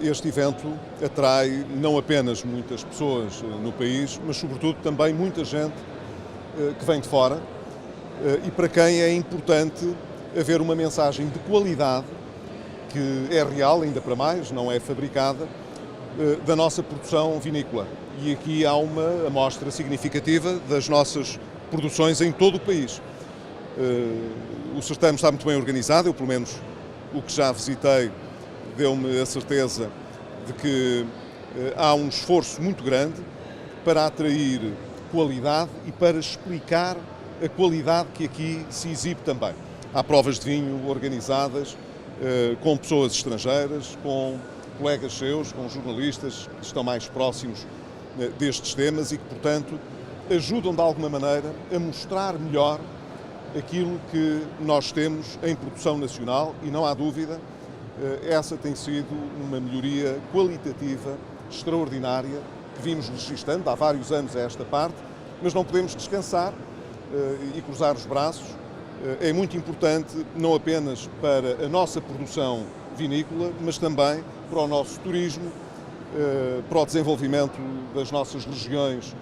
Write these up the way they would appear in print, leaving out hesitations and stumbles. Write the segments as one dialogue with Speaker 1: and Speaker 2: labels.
Speaker 1: este evento atrai não apenas muitas pessoas no país, mas sobretudo também muita gente que vem de fora e para quem é importante haver uma mensagem de qualidade, que é real, ainda para mais, não é fabricada, da nossa produção vinícola. E aqui há uma amostra significativa das nossas produções em todo o país. O certame está muito bem organizado, eu pelo menos o que já visitei deu-me a certeza de que há um esforço muito grande para atrair qualidade e para explicar a qualidade que aqui se exibe também. Há provas de vinho organizadas com pessoas estrangeiras, com colegas seus, com jornalistas que estão mais próximos destes temas e que, portanto, ajudam de alguma maneira a mostrar melhor aquilo que nós temos em produção nacional e não há dúvida, essa tem sido uma melhoria qualitativa extraordinária que vimos registrando há vários anos a esta parte, mas não podemos descansar e cruzar os braços. É muito importante não apenas para a nossa produção vinícola, mas também para o nosso turismo, para o desenvolvimento das nossas regiões,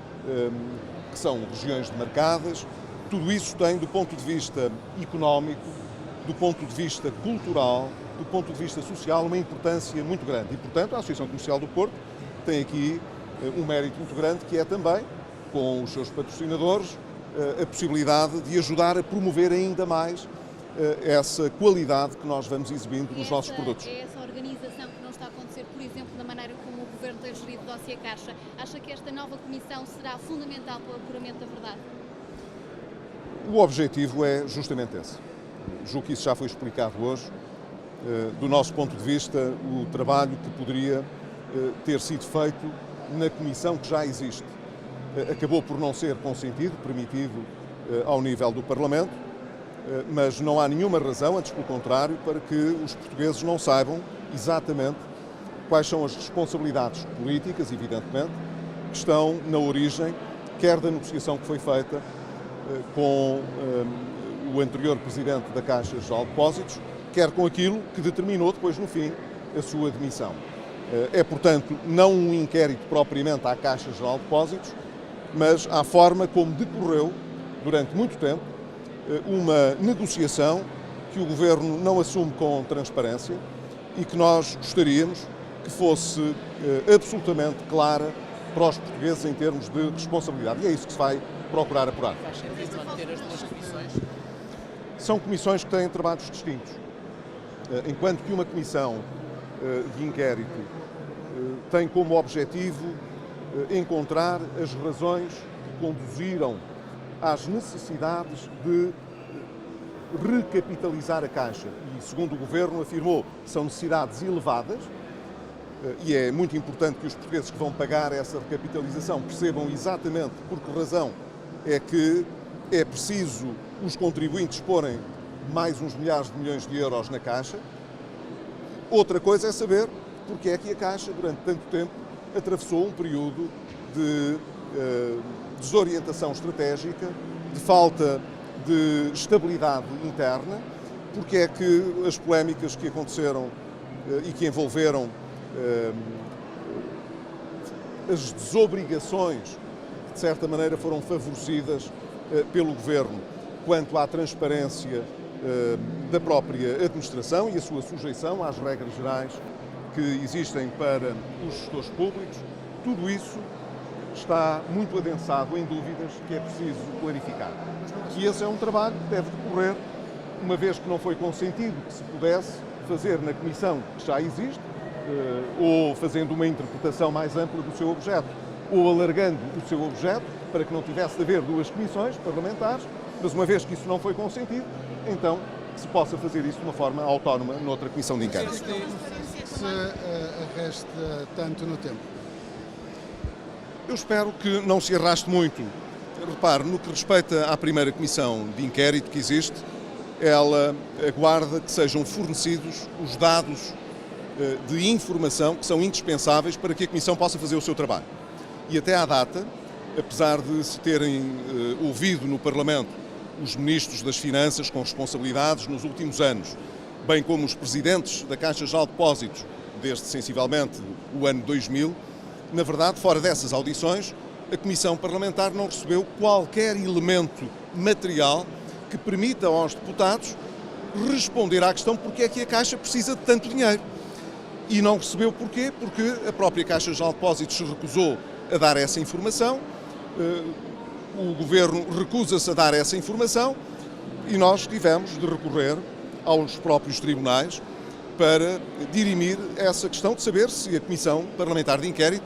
Speaker 1: que são regiões demarcadas. Tudo isso tem, do ponto de vista económico, do ponto de vista cultural, do ponto de vista social, uma importância muito grande. E, portanto, a Associação Comercial do Porto tem aqui um mérito muito grande, que é também, com os seus patrocinadores, a possibilidade de ajudar a promover ainda mais essa qualidade que nós vamos exibindo nos nossos produtos.
Speaker 2: É essa organização que não está a acontecer, por exemplo, da maneira como o Governo tem gerido o dossiê Caixa. Acha que esta nova comissão será fundamental para o apuramento da verdade?
Speaker 1: O objetivo é justamente esse. Julgo que isso já foi explicado hoje. Do nosso ponto de vista, o trabalho que poderia ter sido feito na comissão que já existe acabou por não ser consentido, permitido ao nível do Parlamento, mas não há nenhuma razão, antes pelo contrário, para que os portugueses não saibam exatamente quais são as responsabilidades políticas, evidentemente, que estão na origem, quer da negociação que foi feita com o anterior Presidente da Caixa Geral de Depósitos, quer com aquilo que determinou depois, no fim, a sua demissão. É, portanto, não um inquérito propriamente à Caixa Geral de Depósitos, mas à forma como decorreu, durante muito tempo, uma negociação que o Governo não assume com transparência e que nós gostaríamos que fosse absolutamente clara para os portugueses em termos de responsabilidade. E é isso que se vai procurar apurar.
Speaker 3: Faz sentido manter as duas comissões?
Speaker 1: São comissões que têm trabalhos distintos. Enquanto que uma comissão de inquérito tem como objetivo encontrar as razões que conduziram às necessidades de recapitalizar a Caixa. E, segundo o Governo afirmou, são necessidades elevadas e é muito importante que os portugueses que vão pagar essa recapitalização percebam exatamente por que razão é que é preciso os contribuintes porem mais uns milhares de milhões de euros na Caixa. Outra coisa é saber porque é que a Caixa, durante tanto tempo, atravessou um período de desorientação estratégica, de falta de estabilidade interna, porque é que as polémicas que aconteceram e que envolveram as desobrigações que, de certa maneira, foram favorecidas pelo Governo quanto à transparência da própria administração e a sua sujeição às regras gerais que existem para os gestores públicos, tudo isso está muito adensado em dúvidas que é preciso clarificar. E esse é um trabalho que deve decorrer, uma vez que não foi consentido que se pudesse fazer na comissão que já existe, ou fazendo uma interpretação mais ampla do seu objeto, ou alargando o seu objeto para que não tivesse de haver duas comissões parlamentares, mas uma vez que isso não foi consentido, então se possa fazer isso de uma forma autónoma noutra comissão de inquérito.
Speaker 4: Se arrasta tanto no tempo?
Speaker 1: Eu espero que não se arraste muito. Repare, no que respeita à primeira comissão de inquérito que existe, ela aguarda que sejam fornecidos os dados de informação que são indispensáveis para que a comissão possa fazer o seu trabalho. E até à data, apesar de se terem ouvido no Parlamento os ministros das Finanças com responsabilidades nos últimos anos, bem como os presidentes da Caixa Geral de Depósitos desde sensivelmente o ano 2000. Na verdade, fora dessas audições, a Comissão Parlamentar não recebeu qualquer elemento material que permita aos deputados responder à questão porque é que a Caixa precisa de tanto dinheiro. E não recebeu porquê? Porque a própria Caixa Geral de Depósitos se recusou a dar essa informação, o Governo recusa-se a dar essa informação e nós tivemos de recorrer aos próprios tribunais para dirimir essa questão de saber se a Comissão Parlamentar de Inquérito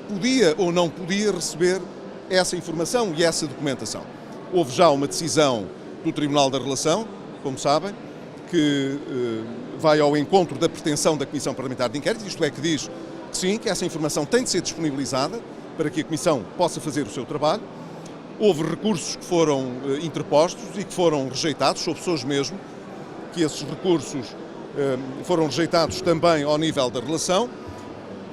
Speaker 1: podia ou não podia receber essa informação e essa documentação. Houve já uma decisão do Tribunal da Relação, como sabem, que vai ao encontro da pretensão da Comissão Parlamentar de Inquérito, isto é, que diz que sim, que essa informação tem de ser disponibilizada para que a Comissão possa fazer o seu trabalho. Houve recursos que foram interpostos e que foram rejeitados, sou pessoas mesmo, que esses recursos foram rejeitados também ao nível da relação.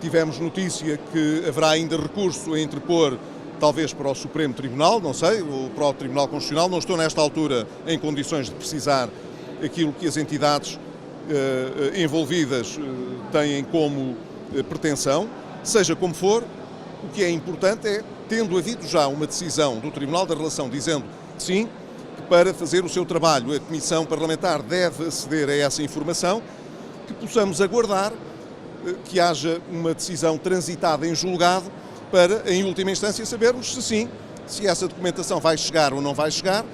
Speaker 1: Tivemos notícia que haverá ainda recurso a interpor, talvez para o Supremo Tribunal, não sei, ou para o Tribunal Constitucional. Não estou nesta altura em condições de precisar aquilo que as entidades envolvidas têm como pretensão. Seja como for, o que é importante é, tendo havido já uma decisão do Tribunal da Relação dizendo que sim, que para fazer o seu trabalho a Comissão Parlamentar deve aceder a essa informação, que possamos aguardar que haja uma decisão transitada em julgado para, em última instância, sabermos se sim, se essa documentação vai chegar ou não vai chegar,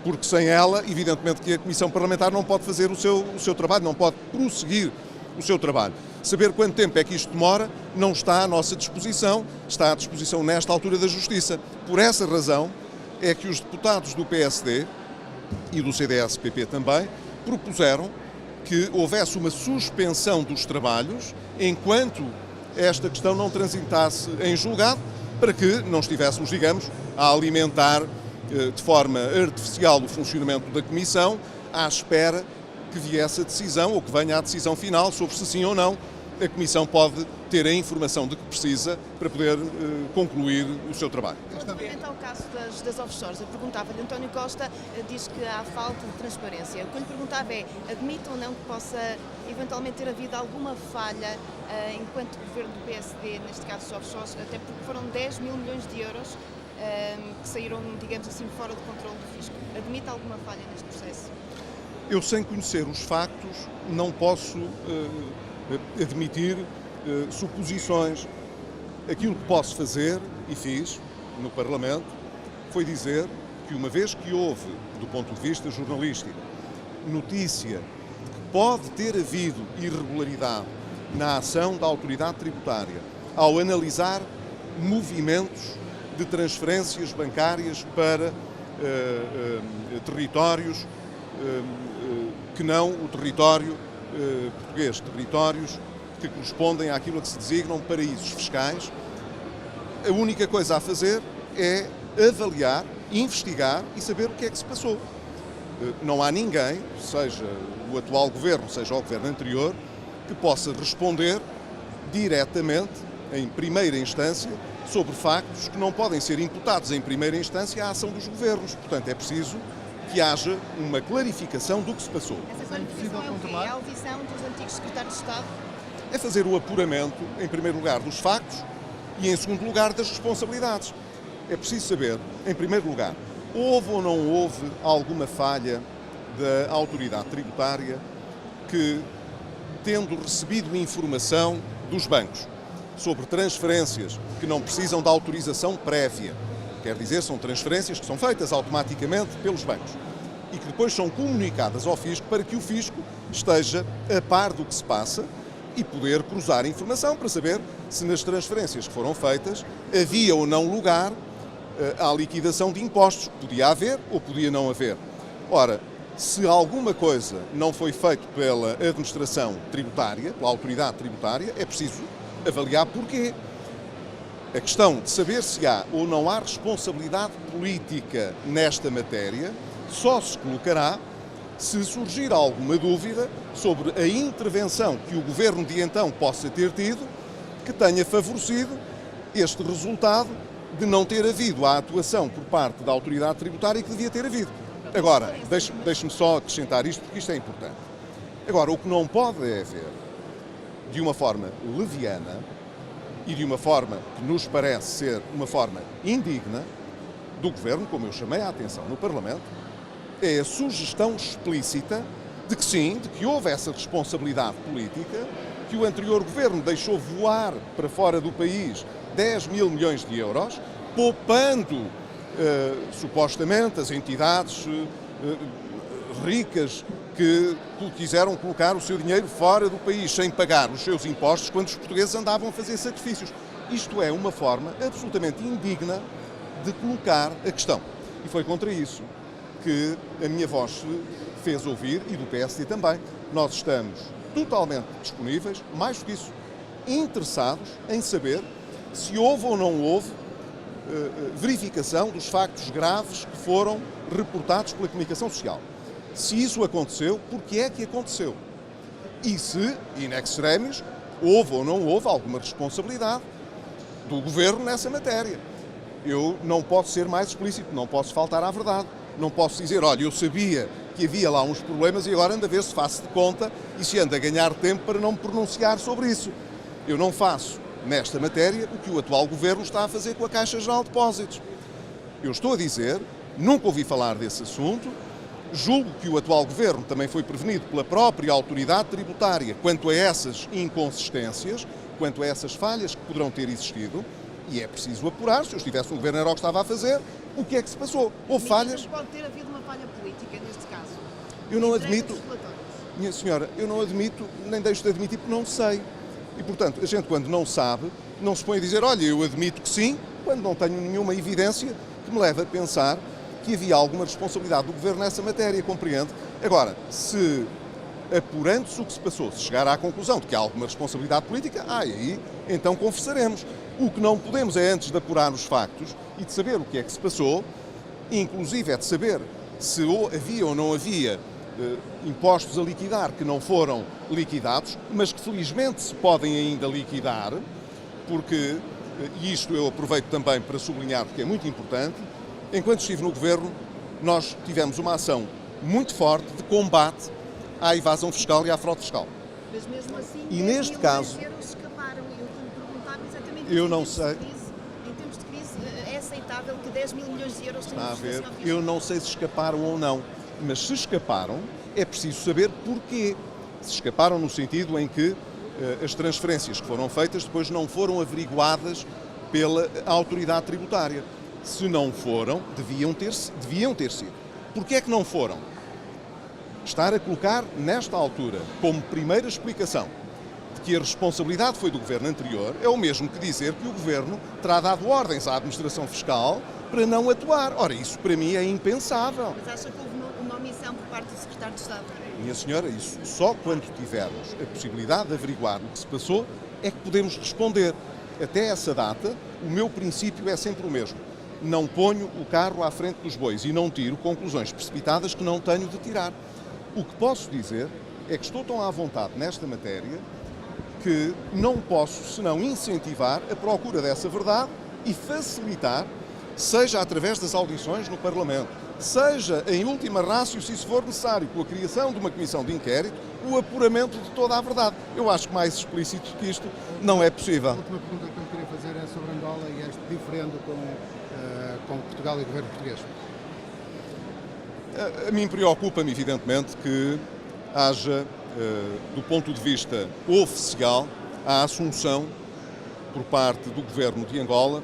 Speaker 1: porque sem ela, evidentemente que a Comissão Parlamentar não pode fazer o seu trabalho, não pode prosseguir o seu trabalho. Saber quanto tempo é que isto demora não está à nossa disposição, está à disposição nesta altura da Justiça. Por essa razão é que os deputados do PSD e do CDS-PP também propuseram que houvesse uma suspensão dos trabalhos enquanto esta questão não transitasse em julgado, para que não estivéssemos, digamos, a alimentar de forma artificial o funcionamento da Comissão à espera que viesse a decisão ou que venha a decisão final sobre se sim ou não a Comissão pode ter a informação de que precisa para poder concluir o seu trabalho.
Speaker 3: Relativamente ao caso das offshores, eu perguntava-lhe, António Costa diz que há falta de transparência. O que eu lhe perguntava é, admite ou não que possa eventualmente ter havido alguma falha enquanto governo do PSD, neste caso dos offshores, até porque foram 10 mil milhões de euros que saíram, digamos assim, fora do controle do fisco. Admite alguma falha neste processo?
Speaker 1: Eu, sem conhecer os factos, não posso admitir suposições. Aquilo que posso fazer, e fiz no Parlamento, foi dizer que uma vez que houve, do ponto de vista jornalístico, notícia de que pode ter havido irregularidade na ação da autoridade tributária ao analisar movimentos de transferências bancárias para territórios que não o território português, territórios que correspondem àquilo a que se designam paraísos fiscais, a única coisa a fazer é avaliar, investigar e saber o que é que se passou. Não há ninguém, seja o atual governo, seja o governo anterior, que possa responder diretamente, em primeira instância, sobre factos que não podem ser imputados em primeira instância à ação dos governos. Portanto, é preciso que haja uma clarificação do que se passou.
Speaker 3: Essa clarificação é o quê? É a audição dos antigos secretários de Estado?
Speaker 1: É fazer o apuramento, em primeiro lugar, dos factos e, em segundo lugar, das responsabilidades. É preciso saber, em primeiro lugar, houve ou não houve alguma falha da autoridade tributária que, tendo recebido informação dos bancos sobre transferências que não precisam de autorização prévia, quer dizer, são transferências que são feitas automaticamente pelos bancos e que depois são comunicadas ao fisco para que o fisco esteja a par do que se passa e poder cruzar informação para saber se nas transferências que foram feitas havia ou não lugar à liquidação de impostos. Podia haver ou podia não haver. Ora, se alguma coisa não foi feito pela administração tributária, pela autoridade tributária, é preciso avaliar porquê. A questão de saber se há ou não há responsabilidade política nesta matéria só se colocará se surgir alguma dúvida sobre a intervenção que o governo de então possa ter tido que tenha favorecido este resultado de não ter havido a atuação por parte da autoridade tributária que devia ter havido. Agora, deixe-me só acrescentar isto porque isto é importante. Agora, o que não pode é haver de uma forma leviana e de uma forma que nos parece ser uma forma indigna do Governo, como eu chamei a atenção no Parlamento, é a sugestão explícita de que sim, de que houve essa responsabilidade política, que o anterior Governo deixou voar para fora do país 10 mil milhões de euros, poupando supostamente as entidades ricas que quiseram colocar o seu dinheiro fora do país sem pagar os seus impostos quando os portugueses andavam a fazer sacrifícios. Isto é uma forma absolutamente indigna de colocar a questão. E foi contra isso que a minha voz se fez ouvir e do PSD também. Nós estamos totalmente disponíveis, mais do que isso, interessados em saber se houve ou não houve verificação dos factos graves que foram reportados pela comunicação social. Se isso aconteceu, porque é que aconteceu? E se, in extremis, houve ou não houve alguma responsabilidade do Governo nessa matéria. Eu não posso ser mais explícito, não posso faltar à verdade. Não posso dizer, olha, eu sabia que havia lá uns problemas e agora ando a ver se faço de conta e se ando a ganhar tempo para não me pronunciar sobre isso. Eu não faço, nesta matéria, o que o atual Governo está a fazer com a Caixa Geral de Depósitos. Eu estou a dizer, nunca ouvi falar desse assunto, julgo que o atual Governo também foi prevenido pela própria autoridade tributária quanto a essas inconsistências, quanto a essas falhas que poderão ter existido, e é preciso apurar, se eu estivesse no Governo era o que estava a fazer, o que é que se passou. Houve falhas?
Speaker 3: Pode ter havido uma falha política neste caso.
Speaker 1: Eu não admito, minha senhora, eu não admito, nem deixo de admitir porque não sei. E, portanto, a gente quando não sabe, não se põe a dizer, olha, eu admito que sim, quando não tenho nenhuma evidência que me leve a pensar que havia alguma responsabilidade do Governo nessa matéria, compreende? Agora, se apurando-se o que se passou, se chegar à conclusão de que há alguma responsabilidade política, aí então conversaremos. O que não podemos é, antes de apurar os factos e de saber o que é que se passou, inclusive é de saber se havia ou não havia impostos a liquidar que não foram liquidados, mas que felizmente se podem ainda liquidar, porque, e isto eu aproveito também para sublinhar porque é muito importante, enquanto estive no Governo, nós tivemos uma ação muito forte de combate à evasão fiscal e à fraude fiscal.
Speaker 3: Mas mesmo assim,
Speaker 1: e neste caso,
Speaker 3: escaparam. Eu perguntava exatamente
Speaker 1: eu não sei.
Speaker 3: Em tempos de crise, é aceitável que 10 mil milhões de euros tenham
Speaker 1: a ver, eu não sei se escaparam ou não, mas se escaparam, é preciso saber porquê. Se escaparam no sentido em que as transferências que foram feitas depois não foram averiguadas pela autoridade tributária. Se não foram, deviam ter sido. Porquê é que não foram? Estar a colocar, nesta altura, como primeira explicação de que a responsabilidade foi do Governo anterior, é o mesmo que dizer que o Governo terá dado ordens à Administração Fiscal para não atuar. Ora, isso para mim é impensável.
Speaker 3: Mas acha que houve uma omissão por parte do Secretário de Estado?
Speaker 1: Minha senhora, isso só quando tivermos a possibilidade de averiguar o que se passou é que podemos responder. Até essa data, o meu princípio é sempre o mesmo. Não ponho o carro à frente dos bois e não tiro conclusões precipitadas que não tenho de tirar. O que posso dizer é que estou tão à vontade nesta matéria que não posso senão incentivar a procura dessa verdade e facilitar, seja através das audições no Parlamento, seja em última ratio, se isso for necessário, com a criação de uma comissão de inquérito, o apuramento de toda a verdade. Eu acho que mais explícito que isto não é possível.
Speaker 4: A última pergunta que eu queria fazer é sobre Angola e este diferendo com Portugal e o governo português.
Speaker 1: A mim preocupa-me, evidentemente, que haja, do ponto de vista oficial, a assunção por parte do governo de Angola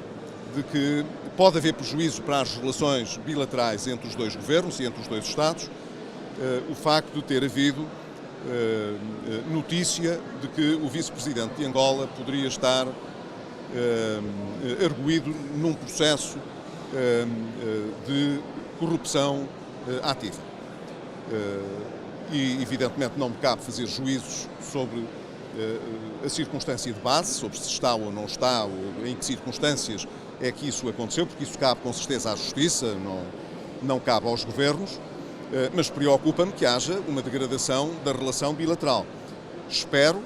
Speaker 1: de que pode haver prejuízo para as relações bilaterais entre os dois governos e entre os dois Estados, o facto de ter havido notícia de que o vice-presidente de Angola poderia estar arguido num processo de corrupção ativa. E, evidentemente, não me cabe fazer juízos sobre a circunstância de base, sobre se está ou não está, ou em que circunstâncias é que isso aconteceu, porque isso cabe com certeza à Justiça, não cabe aos governos, mas preocupa-me que haja uma degradação da relação bilateral. Espero,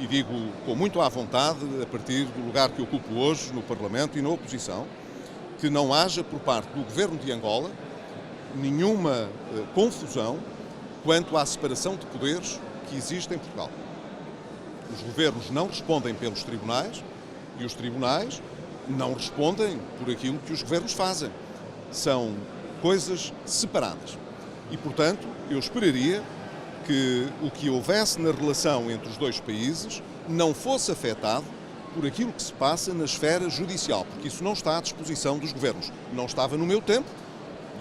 Speaker 1: e digo com muito à vontade, a partir do lugar que ocupo hoje no Parlamento e na oposição, que não haja por parte do governo de Angola nenhuma confusão quanto à separação de poderes que existe em Portugal. Os governos não respondem pelos tribunais e os tribunais não respondem por aquilo que os governos fazem. São coisas separadas. E, portanto, eu esperaria que o que houvesse na relação entre os dois países não fosse afetado por aquilo que se passa na esfera judicial, porque isso não está à disposição dos governos. Não estava no meu tempo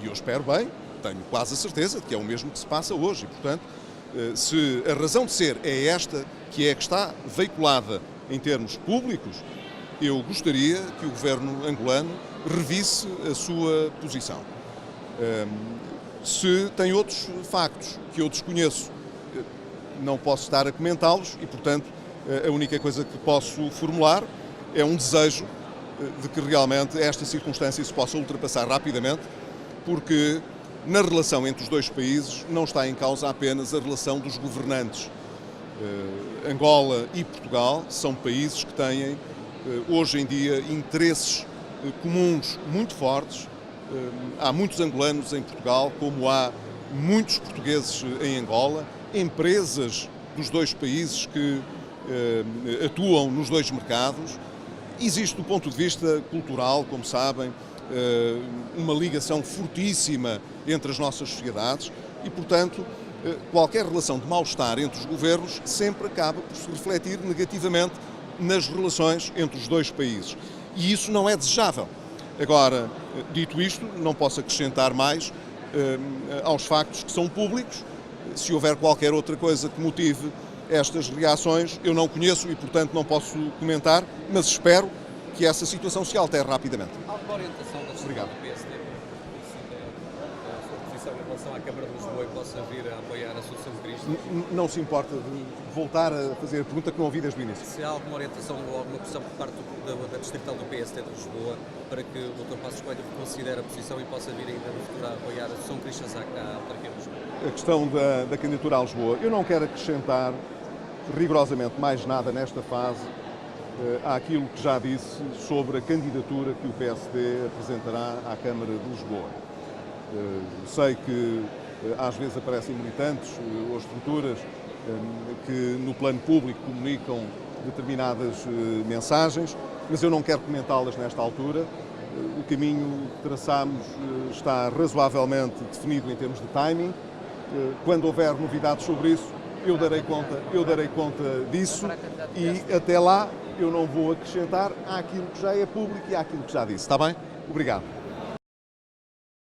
Speaker 1: e eu espero bem, tenho quase a certeza de que é o mesmo que se passa hoje. E, portanto, se a razão de ser é esta, que está veiculada em termos públicos, eu gostaria que o governo angolano revisse a sua posição. Se tem outros factos que eu desconheço, não posso estar a comentá-los e, portanto, a única coisa que posso formular é um desejo de que realmente esta circunstância se possa ultrapassar rapidamente, porque na relação entre os dois países não está em causa apenas a relação dos governantes. Angola e Portugal são países que têm, hoje em dia, interesses comuns muito fortes. Há muitos angolanos em Portugal, como há muitos portugueses em Angola, empresas dos dois países que atuam nos dois mercados. Existe, do ponto de vista cultural, como sabem, uma ligação fortíssima entre as nossas sociedades e, portanto, qualquer relação de mal-estar entre os governos sempre acaba por se refletir negativamente nas relações entre os dois países. E isso não é desejável. Agora, dito isto, não posso acrescentar mais aos factos que são públicos. Se houver qualquer outra coisa que motive estas reações, eu não conheço e, portanto, não posso comentar, mas espero que essa situação se altere rapidamente.
Speaker 5: Alguma orientação da distrital do PSD a sua posição em relação à Câmara de Lisboa e possa vir a apoiar a Assunção Cristas?
Speaker 1: Não se importa de voltar a fazer a pergunta que não ouvi desde o início.
Speaker 5: Se há alguma orientação ou alguma pressão por parte da distrital do PSD de Lisboa para que o Dr. Passos Coelho reconsidere a posição e possa vir ainda no futuro a apoiar a Assunção Cristas à autarquia de Lisboa?
Speaker 1: A questão da candidatura a Lisboa, eu não quero acrescentar rigorosamente mais nada nesta fase àquilo que já disse sobre a candidatura que o PSD apresentará à Câmara de Lisboa. Sei que às vezes aparecem militantes ou estruturas que no plano público comunicam determinadas mensagens, mas eu não quero comentá-las nesta altura. O caminho que traçamos está razoavelmente definido em termos de timing. Quando houver novidades sobre isso, eu darei conta disso e até lá eu não vou acrescentar àquilo que já é público e àquilo que já disse. Está bem? Obrigado.